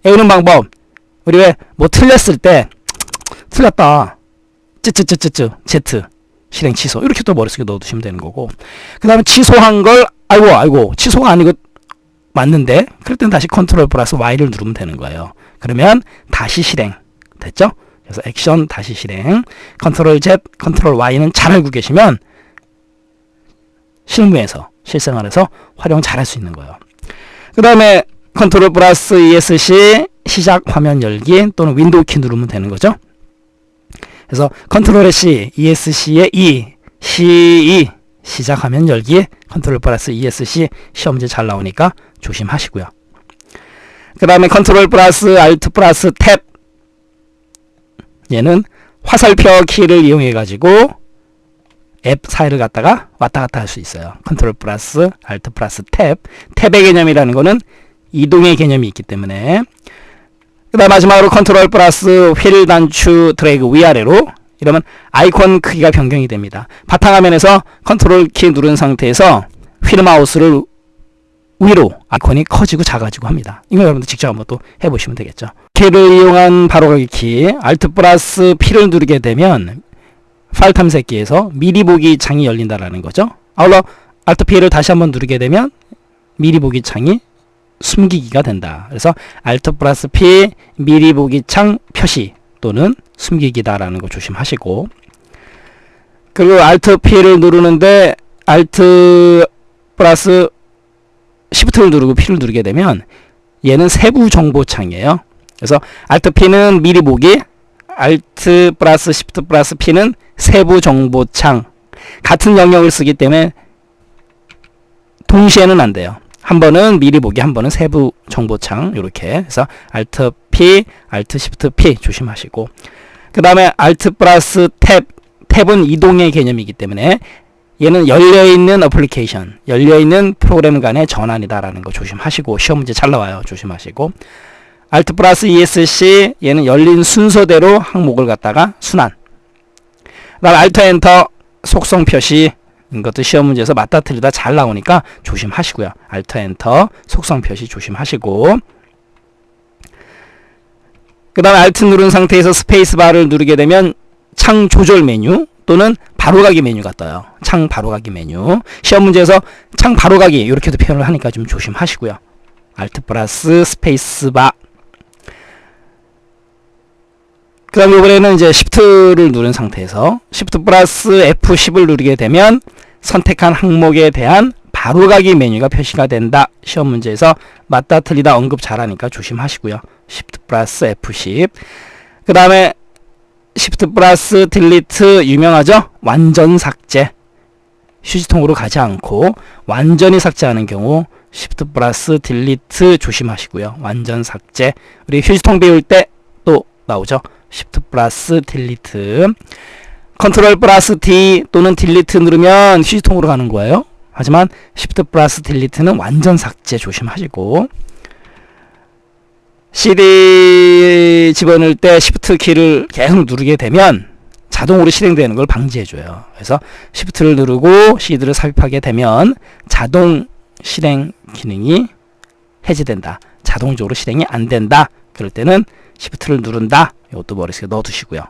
외우는 방법, 우리 왜 뭐 틀렸을 때 틀렸다 쯔쯔쯔쯔쯔 Z 실행 취소 이렇게 또 머릿속에 넣어두시면 되는 거고, 그 다음에 취소한 걸 아이고 취소가 아니고 맞는데, 그럴 땐 다시 컨트롤 플러스 Y를 누르면 되는 거예요. 그러면 다시 실행 됐죠? 그래서 액션 다시 실행, 컨트롤 Z, 컨트롤 Y는 잘 알고 계시면 실무에서 실생활에서 활용 잘 할 수 있는 거예요. 그 다음에 컨트롤 플러스 ESC 시작 화면 열기 또는 윈도우 키 누르면 되는 거죠. 그래서 컨트롤의 C, ESC의 E, CE 시작 화면 열기, 컨트롤 플러스 ESC 시험 문제 잘 나오니까 조심하시고요. 그 다음에 컨트롤 플러스 Alt 플러스 탭, 얘는 화살표 키를 이용해 가지고 앱 사이를 갖다가 왔다 갔다 할 수 있어요. 컨트롤 플러스 Alt 플러스 탭, 탭의 개념이라는 거는 이동의 개념이 있기 때문에. 그 다음 마지막으로 컨트롤 플러스 휠 단추 드래그 위아래로, 이러면 아이콘 크기가 변경이 됩니다. 바탕화면에서 컨트롤 키 누른 상태에서 휠 마우스를 위로 아이콘이 커지고 작아지고 합니다. 이거 여러분들 직접 한번 또 해보시면 되겠죠. 키를 이용한 바로가기 키, Alt 플러스 P를 누르게 되면 파일 탐색기에서 미리 보기 창이 열린다라는 거죠. 아울러 Alt P를 다시 한번 누르게 되면 미리 보기 창이 숨기기가 된다. 그래서 Alt 플러스 P 미리 보기 창 표시 또는 숨기기다라는 거 조심하시고, 그리고 Alt P를 누르는데 Alt 플러스 Shift를 누르고 P를 누르게 되면 얘는 세부 정보 창이에요. 그래서 Alt P는 미리 보기, Alt 플러스 Shift 플러스 P는 세부 정보 창. 같은 영역을 쓰기 때문에 동시에는 안 돼요. 한 번은 미리 보기, 한 번은 세부 정보창 이렇게 해서 Alt P, Alt Shift P 조심하시고, 그 다음에 Alt 플러스 탭, 탭은 이동의 개념이기 때문에 얘는 열려있는 어플리케이션, 열려있는 프로그램 간의 전환이다라는 거 조심하시고, 시험 문제 잘 나와요. 조심하시고, Alt 플러스 ESC, 얘는 열린 순서대로 항목을 갖다가 순환. 그 다음에 Alt 엔터 속성 표시, 이것도 시험 문제에서 맞다 틀리다 잘 나오니까 조심하시고요. Alt 엔터 속성 표시 조심하시고, 그 다음에 Alt 누른 상태에서 스페이스 바를 누르게 되면 창 조절 메뉴 또는 바로가기 메뉴가 떠요. 창 바로가기 메뉴. 시험 문제에서 창 바로가기 이렇게도 표현을 하니까 좀 조심하시고요. Alt 플러스 스페이스 바. 그 다음에 이번에는 이제 Shift를 누른 상태에서 Shift 플러스 F10을 누르게 되면 선택한 항목에 대한 바로가기 메뉴가 표시가 된다. 시험 문제에서 맞다 틀리다 언급 잘하니까 조심하시고요. Shift 플러스 F10. 그 다음에 Shift 플러스 딜리트 유명하죠? 완전 삭제. 휴지통으로 가지 않고 완전히 삭제하는 경우 Shift 플러스 딜리트 조심하시고요. 완전 삭제. 우리 휴지통 배울 때 또 나오죠. Shift 플러스 딜리트. 컨트롤 플러스 D 또는 딜리트 누르면 휴지통으로 가는 거예요. 하지만 Shift 플러스 딜리트는 완전 삭제 조심하시고, CD 집어넣을 때 Shift 키를 계속 누르게 되면 자동으로 실행되는 걸 방지해줘요. 그래서 Shift를 누르고 CD를 삽입하게 되면 자동 실행 기능이 해제된다. 자동적으로 실행이 안 된다. 그럴 때는 Shift를 누른다. 이것도 머릿속에 넣어두시고요.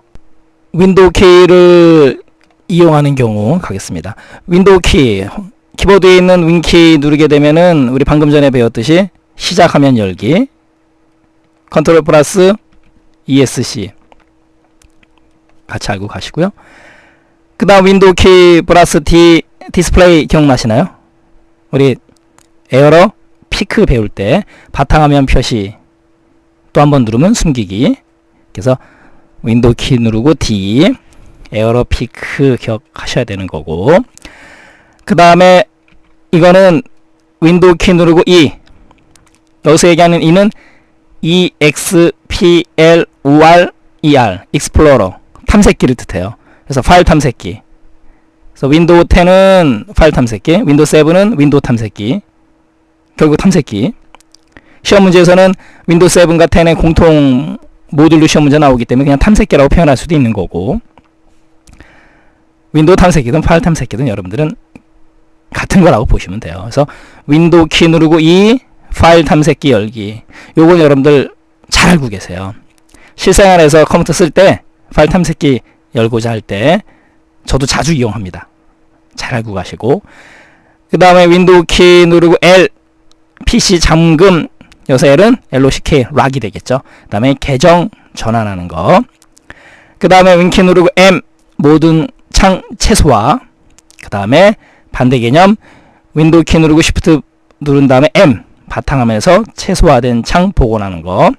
윈도우 키를 이용하는 경우 가겠습니다. 윈도우 키, 키보드에 있는 윈키 누르게 되면은 우리 방금 전에 배웠듯이 시작하면 열기, 컨트롤 플러스 ESC 같이 알고 가시고요. 그 다음 윈도우 키 플러스 D 디스플레이 기억나시나요? 우리 에어로 피크 배울 때 바탕화면 표시 또 한번 누르면 숨기기. 그래서 윈도우 키 누르고 D 에어로 피크 기억하셔야 되는 거고, 그 다음에 이거는 윈도우 키 누르고 E, 여기서 얘기하는 E는 EXPLORER 익스플로러 탐색기를 뜻해요. 그래서 파일 탐색기. 그래서 윈도우 10은 파일 탐색기, 윈도우 7은 윈도우 탐색기, 결국 탐색기. 시험 문제에서는 윈도우 7과 10의 공통 모듈로 시험 문제 나오기 때문에 그냥 탐색기라고 표현할 수도 있는 거고, 윈도우 탐색기든 파일 탐색기든 여러분들은 같은 거라고 보시면 돼요. 그래서 윈도우 키 누르고 E 파일 탐색기 열기. 요건 여러분들 잘 알고 계세요. 실생활에서 컴퓨터 쓸 때 파일 탐색기 열고자 할 때 저도 자주 이용합니다. 잘 알고 가시고, 그 다음에 윈도우 키 누르고 L PC 잠금. 여기서 L은 LOCK 락이 되겠죠. 그 다음에 계정 전환하는 거. 그 다음에 윈키 누르고 M 모든 창 최소화. 그 다음에 반대 개념 윈도우 키 누르고 Shift 누른 다음에 M 바탕화면에서 최소화된 창 복원하는 거.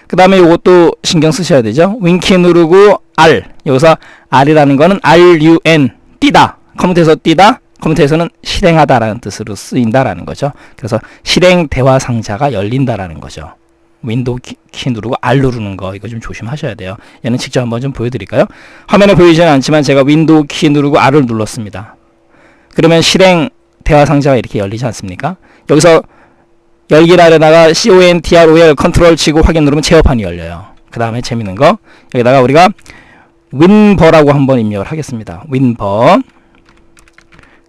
그 다음에 이것도 신경 쓰셔야 되죠. 윈키 누르고 R. 여기서 R이라는 거는 RUN 띄다. 컴퓨터에서 띄다. 컴퓨터에서는 실행하다라는 뜻으로 쓰인다라는 거죠. 그래서 실행 대화 상자가 열린다라는 거죠. 윈도우 키 누르고 R 누르는 거 이거 좀 조심하셔야 돼요. 얘는 직접 한번 좀 보여드릴까요? 화면에 보이지는 않지만 제가 윈도우 키 누르고 R을 눌렀습니다. 그러면 실행 대화 상자가 이렇게 열리지 않습니까? 여기서 열기라에다가 CONTROL 컨트롤 치고 확인 누르면 제어판이 열려요. 그 다음에 재밌는 거 여기다가 우리가 윈버라고 한번 입력을 하겠습니다. 윈버.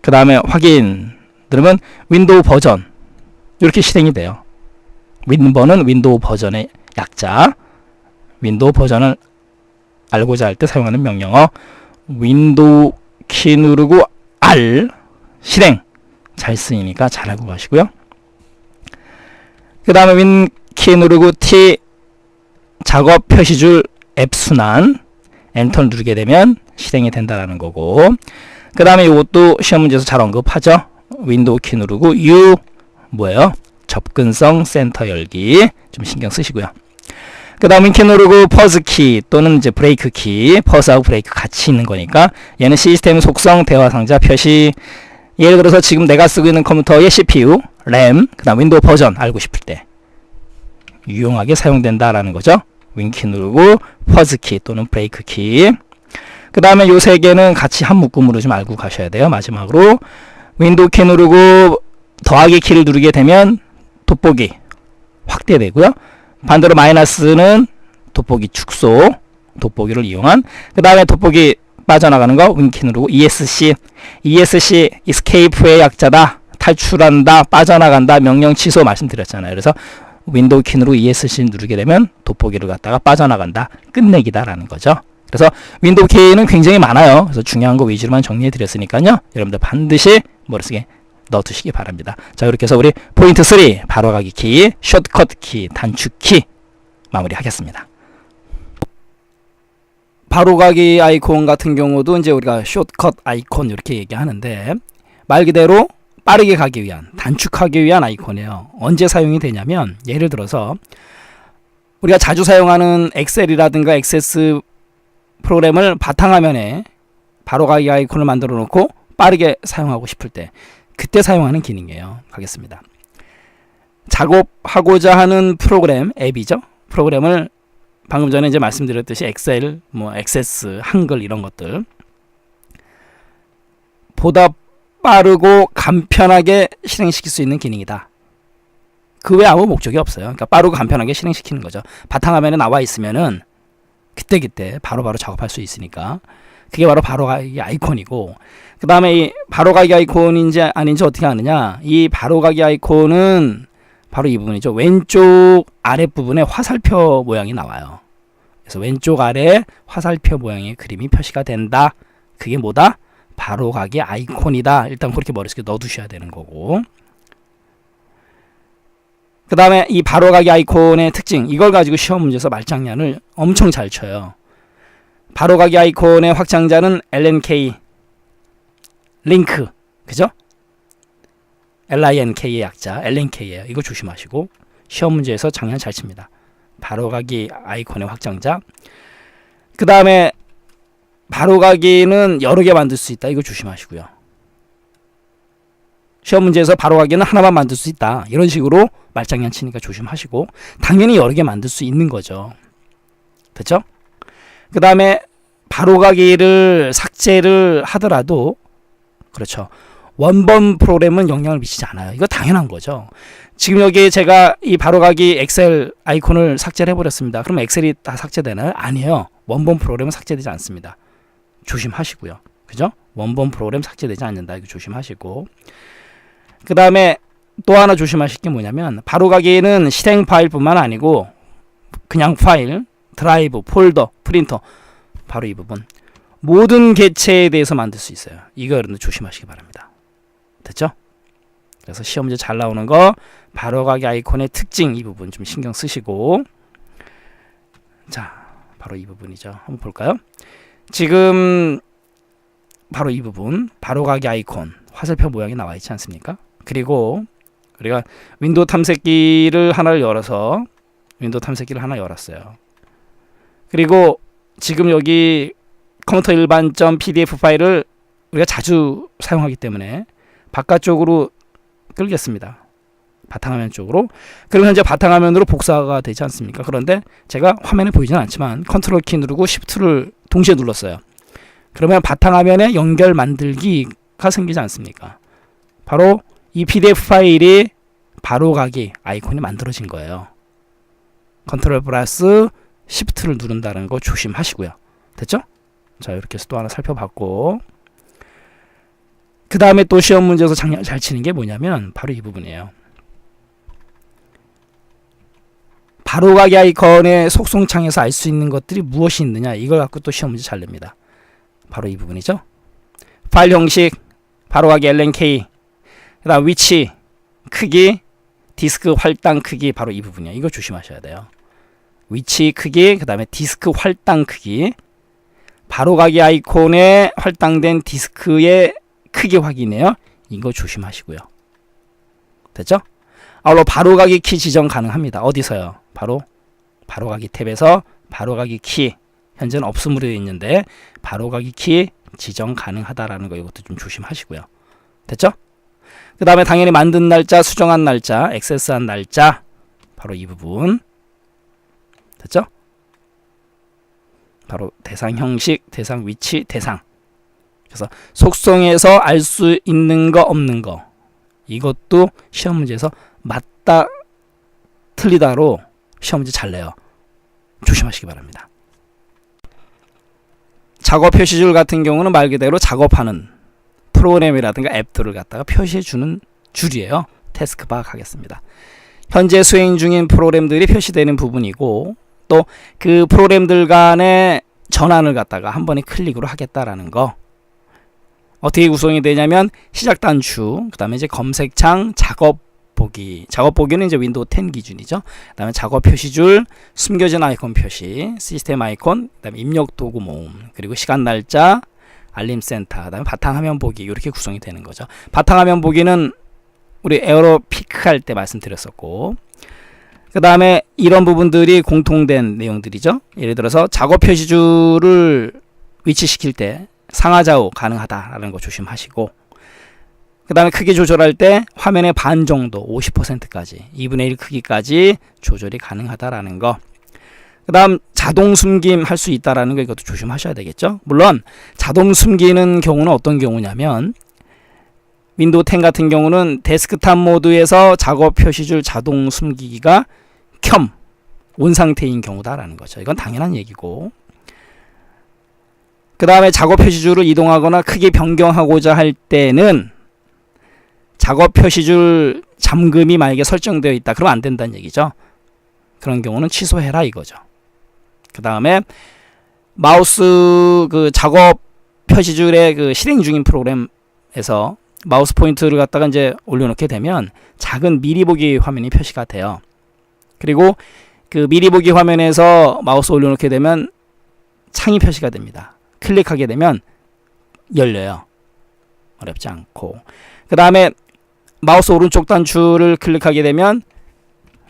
그 다음에 확인 누르면 윈도우 버전 이렇게 실행이 돼요. 윈버는 윈도우 버전의 약자. 윈도우 버전을 알고자 할 때 사용하는 명령어. 윈도우 키 누르고 R 실행 잘 쓰이니까 잘 알고 가시고요. 그 다음에 윈 키 누르고 T 작업 표시줄 앱 순환 엔터를 누르게 되면 실행이 된다라는 거고, 그 다음에 이것도 시험 문제에서 잘 언급하죠. 윈도우 키 누르고 U 뭐예요? 접근성 센터 열기 좀 신경 쓰시고요. 그 다음 윈키 누르고 퍼즈 키 또는 이제 브레이크 키, 퍼즈하고 브레이크 같이 있는 거니까 얘는 시스템 속성 대화 상자 표시. 예를 들어서 지금 내가 쓰고 있는 컴퓨터의 CPU, 램, 그 다음 윈도우 버전 알고 싶을 때 유용하게 사용된다라는 거죠. 윈키 누르고 퍼즈 키 또는 브레이크 키. 그 다음에 요 세 개는 같이 한 묶음으로 좀 알고 가셔야 돼요. 마지막으로 윈도우 키 누르고 더하기 키를 누르게 되면 돋보기 확대되고요. 반대로 마이너스는 돋보기 축소, 돋보기를 이용한. 그 다음에 돋보기 빠져나가는 거 윈키 누르고 ESC. ESC escape의 약자다. 탈출한다, 빠져나간다, 명령 취소 말씀드렸잖아요. 그래서 윈도우 키 누르고 ESC 누르게 되면 돋보기를 갖다가 빠져나간다, 끝내기다라는 거죠. 그래서 윈도우 키는 굉장히 많아요. 그래서 중요한 거 위주로만 정리해 드렸으니까요. 여러분들 반드시 머릿속에 넣어두시기 바랍니다. 자, 이렇게 해서 우리 포인트 3 바로가기 키, 숏컷 키, 단축 키 마무리하겠습니다. 바로가기 아이콘 같은 경우도 이제 우리가 숏컷 아이콘 이렇게 얘기하는데 말 그대로 빠르게 가기 위한, 단축하기 위한 아이콘이에요. 언제 사용이 되냐면 예를 들어서 우리가 자주 사용하는 엑셀이라든가 액세스 프로그램을 바탕화면에 바로가기 아이콘을 만들어 놓고 빠르게 사용하고 싶을 때 그때 사용하는 기능이에요. 가겠습니다. 작업하고자 하는 프로그램, 앱이죠. 프로그램을 방금 전에 이제 말씀드렸듯이 엑셀, 액세스, 한글 이런 것들 보다 빠르고 간편하게 실행시킬 수 있는 기능이다. 그 외에 아무 목적이 없어요. 그러니까 빠르고 간편하게 실행시키는 거죠. 바탕화면에 나와 있으면은 그때그때 바로바로 작업할 수 있으니까 그게 바로 바로가기 아이콘이고, 그 다음에 이 바로가기 아이콘인지 아닌지 어떻게 아느냐, 이 바로가기 아이콘은 바로 이 부분이죠. 왼쪽 아랫부분에 화살표 모양이 나와요. 그래서 왼쪽 아래에 화살표 모양의 그림이 표시가 된다. 그게 뭐다? 바로가기 아이콘이다. 일단 그렇게 머릿속에 넣어두셔야 되는 거고, 그 다음에 이 바로가기 아이콘의 특징, 이걸 가지고 시험 문제에서 말장난을 엄청 잘 쳐요. 바로가기 아이콘의 확장자는 LNK, 링크, 그죠? LINK의 약자 LNK예요. 이거 조심하시고 시험 문제에서 장난 잘 칩니다. 바로가기 아이콘의 확장자. 그 다음에 바로가기는 여러 개 만들 수 있다. 이거 조심하시고요. 시험 문제에서 바로가기는 하나만 만들 수 있다. 이런 식으로 말장난 치니까 조심하시고, 당연히 여러 개 만들 수 있는 거죠. 됐죠? 그 다음에 바로가기를 삭제를 하더라도, 그렇죠, 원본 프로그램은 영향을 미치지 않아요. 이거 당연한 거죠. 지금 여기 제가 이 바로가기 엑셀 아이콘을 삭제를 해버렸습니다. 그럼 엑셀이 다 삭제되나요? 아니에요. 원본 프로그램은 삭제되지 않습니다. 조심하시고요. 그죠? 원본 프로그램 삭제되지 않는다. 이거 조심하시고, 그 다음에 또 하나 조심하실 게 뭐냐면, 바로가기는 실행 파일뿐만 아니고 그냥 파일, 드라이브, 폴더, 프린터, 바로 이 부분 모든 객체에 대해서 만들 수 있어요. 이거 여러분들 조심하시기 바랍니다. 됐죠? 그래서 시험 문제 잘 나오는 거 바로가기 아이콘의 특징, 이 부분 좀 신경 쓰시고, 자, 바로 이 부분이죠. 한번 볼까요? 지금 바로 이 부분, 바로가기 아이콘 화살표 모양이 나와 있지 않습니까? 그리고 우리가 윈도우 탐색기를 하나 열었어요. 그리고 지금 여기 컴퓨터 일반 .pdf 파일을 우리가 자주 사용하기 때문에 바깥쪽으로 끌겠습니다. 바탕화면 쪽으로. 그럼 현재 바탕화면으로 복사가 되지 않습니까? 그런데 제가 화면에 보이진 않지만 컨트롤 키 누르고 Shift를 동시에 눌렀어요. 그러면 바탕화면에 연결 만들기가 생기지 않습니까? 바로 이 PDF 파일이 바로가기 아이콘이 만들어진 거예요. 컨트롤 플러스 Shift를 누른다는 거 조심하시고요. 됐죠? 자, 이렇게 해서 또 하나 살펴봤고, 그 다음에 또 시험 문제에서 장난 잘 치는 게 뭐냐면 바로 이 부분이에요. 바로가기 아이콘의 속성창에서 알 수 있는 것들이 무엇이 있느냐, 이걸 갖고 또 시험 문제 잘 냅니다. 바로 이 부분이죠. 파일 형식, 바로가기 LNK, 그 다음 위치, 크기, 디스크 활당 크기, 바로 이 부분이에요. 이거 조심하셔야 돼요. 위치 크기, 그 다음에 디스크 활당 크기, 바로가기 아이콘에 활당된 디스크의 크기 확인해요. 이거 조심하시고요. 됐죠? 아울러 바로가기 키 지정 가능합니다. 어디서요? 바로 바로가기 탭에서 바로가기 키, 현재는 없음으로 되어 있는데 바로가기 키 지정 가능하다라는 거, 이것도 좀 조심하시고요. 됐죠? 그 다음에 당연히 만든 날짜, 수정한 날짜, 액세스한 날짜, 바로 이 부분. 됐죠? 바로 대상 형식, 대상 위치, 대상. 그래서 속성에서 알 수 있는 거 없는 거, 이것도 시험 문제에서 맞다 틀리다로 시험 문제 잘 내요. 조심하시기 바랍니다. 작업 표시줄 같은 경우는 말 그대로 작업하는 프로그램이라든가 앱들을 갖다가 표시해 주는 줄이에요. 태스크바 가겠습니다. 현재 수행 중인 프로그램들이 표시되는 부분이고, 또 그 프로그램들 간의 전환을 갖다가 한 번에 클릭으로 하겠다라는 거. 어떻게 구성이 되냐면 시작 단추, 그 다음에 이제 검색창, 작업 보기. 작업 보기는 이제 윈도우 10 기준이죠. 그 다음에 작업 표시줄, 숨겨진 아이콘 표시, 시스템 아이콘, 그 다음에 입력 도구 모음, 그리고 시간 날짜, 알림 센터, 그다음에 바탕화면 보기 이렇게 구성이 되는 거죠. 바탕화면 보기는 우리 에어로 피크 할 때 말씀드렸었고, 그 다음에 이런 부분들이 공통된 내용들이죠. 예를 들어서 작업 표시줄을 위치시킬 때 상하좌우 가능하다라는 거 조심하시고, 그 다음에 크기 조절할 때 화면의 반 정도 50%까지 2분의 1 크기까지 조절이 가능하다라는 거. 그 다음 자동 숨김 할 수 있다라는 거, 이것도 조심하셔야 되겠죠. 물론 자동 숨기는 경우는 어떤 경우냐면, 윈도우 10 같은 경우는 데스크탑 모드에서 작업 표시줄 자동 숨기기가 켬 온 상태인 경우다라는 거죠. 이건 당연한 얘기고, 그 다음에 작업 표시줄을 이동하거나 크게 변경하고자 할 때는 작업 표시줄 잠금이 만약에 설정되어 있다, 그러면 안 된다는 얘기죠. 그런 경우는 취소해라 이거죠. 그 다음에 마우스 그 작업 표시줄의 그 실행 중인 프로그램에서 마우스 포인트를 갖다가 이제 올려놓게 되면 작은 미리 보기 화면이 표시가 돼요. 그리고 그 미리 보기 화면에서 마우스 올려놓게 되면 창이 표시가 됩니다. 클릭하게 되면 열려요. 어렵지 않고. 그 다음에 마우스 오른쪽 단추를 클릭하게 되면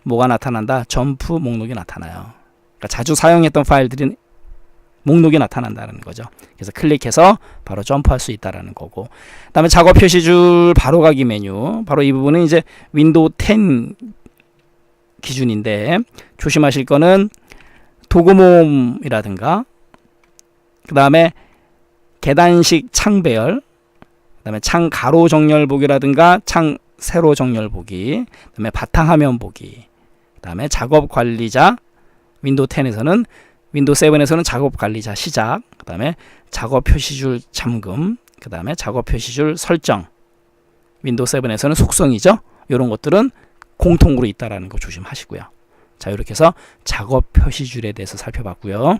뭐가 나타난다? 점프 목록이 나타나요. 그러니까 자주 사용했던 파일들이 목록이 나타난다는 거죠. 그래서 클릭해서 바로 점프할 수 있다라는 거고, 그 다음에 작업 표시줄 바로가기 메뉴, 바로 이 부분은 이제 윈도우 10 기준인데 조심하실 거는 도구 모음이라든가, 그 다음에 계단식 창 배열, 그 다음에 창 가로 정렬 보기라든가 창 세로 정렬 보기, 그 다음에 바탕화면 보기, 그 다음에 작업 관리자, 윈도우 10에서는 윈도우 7에서는 작업 관리자 시작, 그 다음에 작업 표시줄 잠금, 그 다음에 작업 표시줄 설정, 윈도우 7에서는 속성이죠. 이런 것들은 공통으로 있다라는 거 조심하시고요. 자, 이렇게 해서 작업 표시줄에 대해서 살펴봤고요.